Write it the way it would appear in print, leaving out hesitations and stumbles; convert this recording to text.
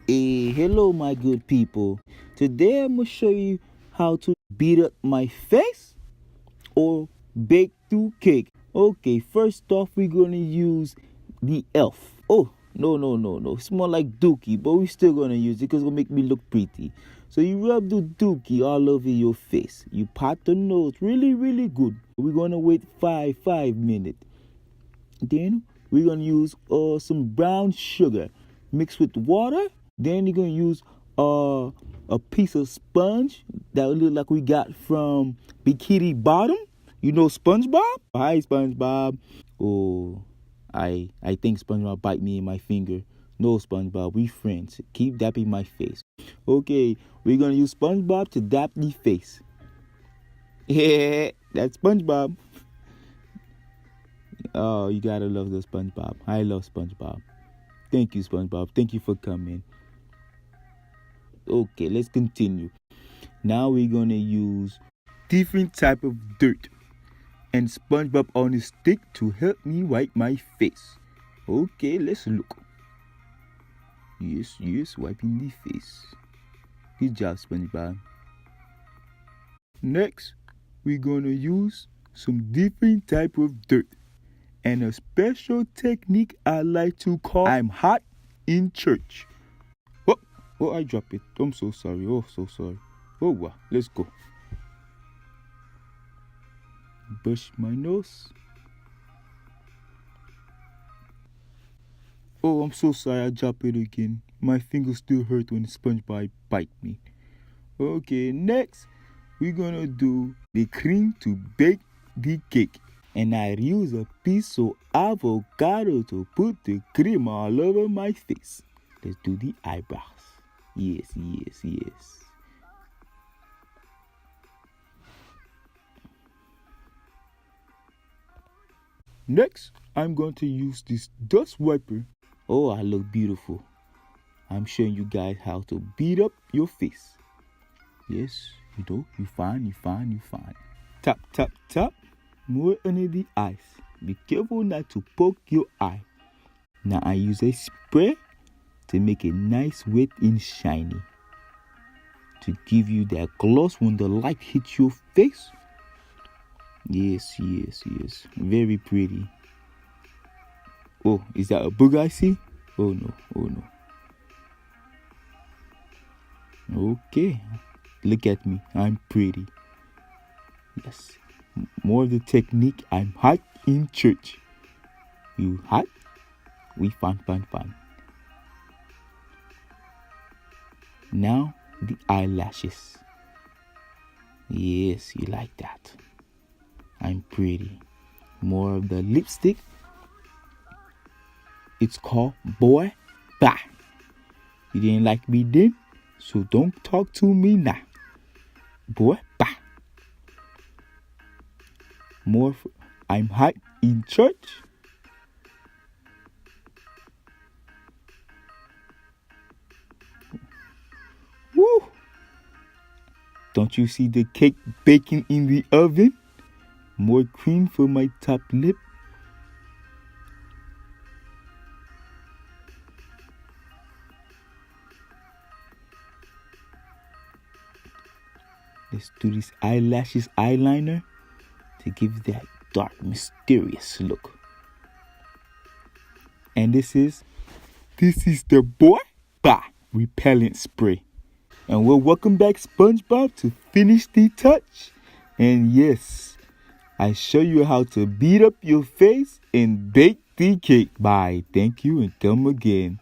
Hey, hello, my good people. Today I'm gonna show you how to beat up my face or bake through cake. Okay, first off, we're gonna use the elf. Oh, no. It's more like dookie, but we're still gonna use it because it's gonna make me look pretty. So you rub the dookie all over your face. You pat the nose really good. We're gonna wait five minutes. Then we're gonna use some brown sugar mixed with water. Then you're gonna use a piece of sponge that look like we got from Bikini Bottom. You know SpongeBob? Hi SpongeBob. Oh, I think SpongeBob bite me in my finger. No SpongeBob, we friends. Keep dapping my face. Okay, we're gonna use SpongeBob to dap the face. Yeah, that's SpongeBob. Oh, you gotta love the SpongeBob. I love SpongeBob. Thank you, SpongeBob. Thank you for coming. Okay, let's continue. Now we're gonna use different type of dirt and SpongeBob on a stick to help me wipe my face. Okay, let's look. Yes, wiping the face. Good job, SpongeBob. Next, we're gonna use some different type of dirt and a special technique I like to call I'm hot in church. Oh, I dropped it. I'm so sorry. Oh, so sorry. Oh, wow. Let's go. Brush my nose. Oh, I'm so sorry. I dropped it again. My fingers still hurt when SpongeBob bite me. Okay, next, we're gonna do the cream to bake the cake. And I use a piece of avocado to put the cream all over my face. Let's do the eyebrows. Yes. Next, I'm going to use this dust wiper. Oh, I look beautiful. I'm showing you guys how to beat up your face. Yes, you're fine. Tap. More under the eyes. Be careful not to poke your eye. Now I use a spray to make it nice, wet, and shiny. To give you that gloss when the light hits your face. Yes. Very pretty. Oh, is that a bug I see? Oh no. Okay. Look at me. I'm pretty. Yes. More of the technique. I'm hot in church. You hot? We fun. Now the eyelashes. Yes, you like that. I'm pretty. More of the lipstick. It's called Boy Bye. You didn't like me then, so don't talk to me now. Boy Bye. More. I'm hot in church. Woo! Don't you see the cake baking in the oven? More cream for my top lip. Let's do this eyelashes eyeliner to give that dark, mysterious look. And this is the Boy Bye repellent spray. And we'll welcome back SpongeBob to finish the touch. And yes, I show you how to beat up your face and bake the cake. Bye. Thank you and come again.